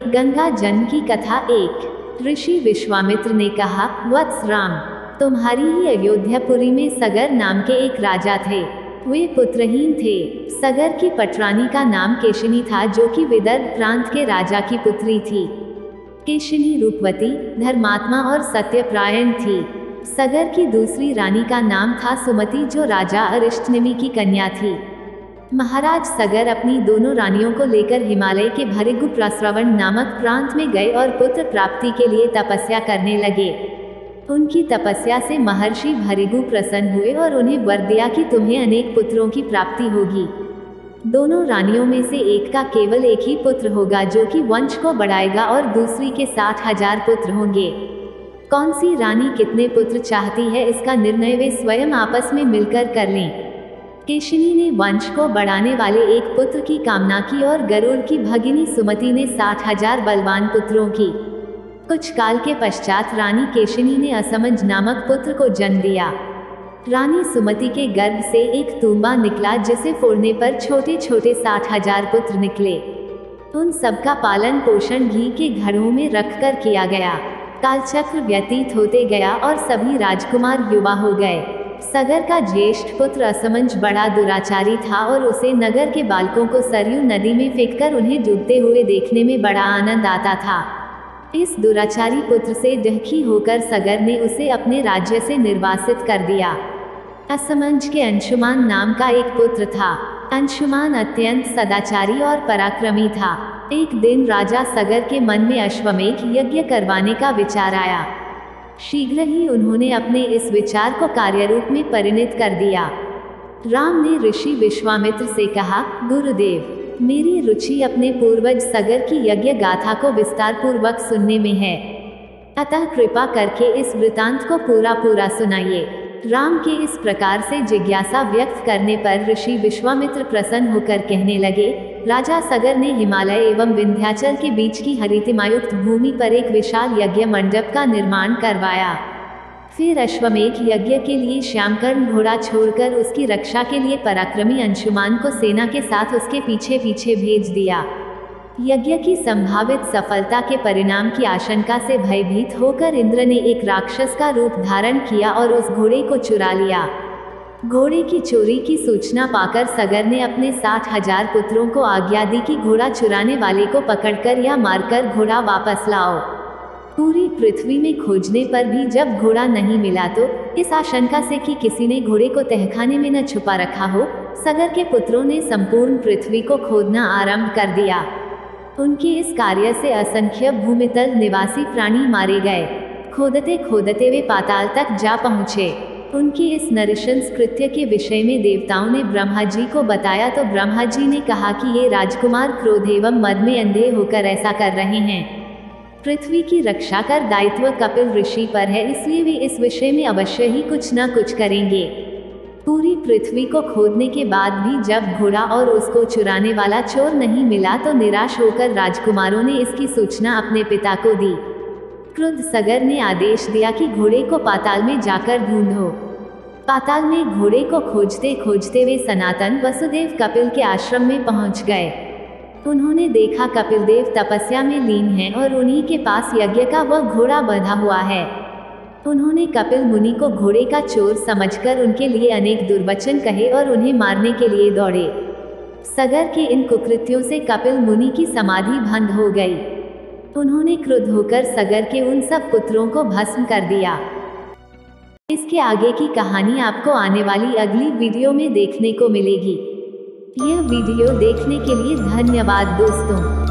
गंगा जन की कथा 1। ऋषि विश्वामित्र ने कहा, वत्स राम, तुम्हारी ही अयोध्यापुरी में सगर नाम के एक राजा थे। वे पुत्रहीन थे। सगर की पटरानी का नाम केशिनी था, जो कि विदर्भ प्रांत के राजा की पुत्री थी। केशिनी रूपवती, धर्मात्मा और सत्यप्रायण थी। सगर की दूसरी रानी का नाम था सुमति, जो राजा अरिष्टनेमि की कन्या थी। महाराज सगर अपनी दोनों रानियों को लेकर हिमालय के भृगु प्रस्रवण नामक प्रांत में गए और पुत्र प्राप्ति के लिए तपस्या करने लगे। उनकी तपस्या से महर्षि भृगु प्रसन्न हुए और उन्हें वर दिया कि तुम्हें अनेक पुत्रों की प्राप्ति होगी। दोनों रानियों में से एक का केवल एक ही पुत्र होगा, जो कि वंश को बढ़ाएगा, और दूसरी के 60,000 पुत्र होंगे। कौन सी रानी कितने पुत्र चाहती है, इसका निर्णय वे स्वयं आपस में मिलकर कर लें। केशिनी ने वंश को बढ़ाने वाले एक पुत्र की कामना की और गरुड़ की भगिनी सुमति ने 60,000 बलवान पुत्रों की। कुछ काल के पश्चात रानी केशिनी ने असमंज नामक पुत्र को जन्म दिया। रानी सुमति के गर्भ से एक तूंबा निकला, जिसे फोड़ने पर छोटे छोटे 60,000 पुत्र निकले। उन सबका पालन पोषण घी के घड़ों में रखकर किया गया। कालचक्र व्यतीत होते गया और सभी राजकुमार युवा हो गए। सगर का ज्येष्ठ पुत्र असमंज बड़ा दुराचारी था और उसे नगर के बालकों को सरयू नदी में फेंककर उन्हें डूबते हुए देखने में बड़ा आनंद आता था। इस दुराचारी पुत्र से दुखी होकर सगर ने उसे अपने राज्य से निर्वासित कर दिया। असमंज के अंशुमान नाम का एक पुत्र था। अंशुमान अत्यंत सदाचारी और पराक्रमी था। एक दिन राजा सगर के मन में अश्वमेध यज्ञ करवाने का विचार आया। शीघ्र ही उन्होंने अपने इस विचार को कार्यरूप में परिणत कर दिया। राम ने ऋषि विश्वामित्र से कहा, गुरुदेव, मेरी रुचि अपने पूर्वज सगर की यज्ञ गाथा को विस्तार पूर्वक सुनने में है, अतः कृपा करके इस वृतांत को पूरा सुनाइए। राम के इस प्रकार से जिज्ञासा व्यक्त करने पर ऋषि विश्वामित्र प्रसन्न होकर कहने लगे, राजा सगर ने हिमालय एवं विंध्याचल के बीच की हरितिमायुक्त भूमि पर एक विशाल यज्ञ मंडप का निर्माण करवाया। फिर अश्वमेध यज्ञ के लिए श्यामकर्ण घोड़ा छोड़कर उसकी रक्षा के लिए पराक्रमी अंशुमान को सेना के साथ उसके पीछे पीछे भेज दिया। यज्ञ की संभावित सफलता के परिणाम की आशंका से भयभीत होकर इंद्र ने एक राक्षस का रूप धारण किया और उस घोड़े को चुरा लिया। घोड़े की चोरी की सूचना पाकर सगर ने अपने 60,000 पुत्रों को आज्ञा दी कि घोड़ा चुराने वाले को पकड़कर या मारकर घोड़ा वापस लाओ। पूरी पृथ्वी में खोजने पर भी जब घोड़ा नहीं मिला तो इस आशंका से कि किसी ने घोड़े को तहखाने में न छुपा रखा हो, सगर के पुत्रों ने संपूर्ण पृथ्वी को खोदना आरंभ कर दिया। उनके इस कार्य से असंख्य भूमितल निवासी प्राणी मारे गए। खोदते खोदते वे पाताल तक जा पहुँचे। उनके इस नृशंस कृत्य के विषय में देवताओं ने ब्रह्मा जी को बताया तो ब्रह्मा जी ने कहा कि ये राजकुमार क्रोध एवं मद में अंधे होकर ऐसा कर रहे हैं। पृथ्वी की रक्षा कर दायित्व कपिल ऋषि पर है, इसलिए वे इस विषय में अवश्य ही कुछ न कुछ करेंगे। पूरी पृथ्वी को खोदने के बाद भी जब घोड़ा और उसको चुराने वाला चोर नहीं मिला तो निराश होकर राजकुमारों ने इसकी सूचना अपने पिता को दी। क्रुद्ध सगर ने आदेश दिया कि घोड़े को पाताल में जाकर ढूंढो। पाताल में घोड़े को खोजते खोजते वे सनातन वसुदेव कपिल के आश्रम में पहुंच गए। उन्होंने देखा कपिल देव तपस्या में लीन हैं और उन्हीं के पास यज्ञ का वह घोड़ा बंधा हुआ है। उन्होंने कपिल मुनि को घोड़े का चोर समझकर उनके लिए अनेक दुर्वचन कहे और उन्हें मारने के लिए दौड़े। सगर के इन कुकृत्यों से कपिल मुनि की समाधि भंग हो गई। उन्होंने क्रुद्ध होकर सगर के उन सब पुत्रों को भस्म कर दिया। इसके आगे की कहानी आपको आने वाली अगली वीडियो में देखने को मिलेगी। यह वीडियो देखने के लिए धन्यवाद दोस्तों।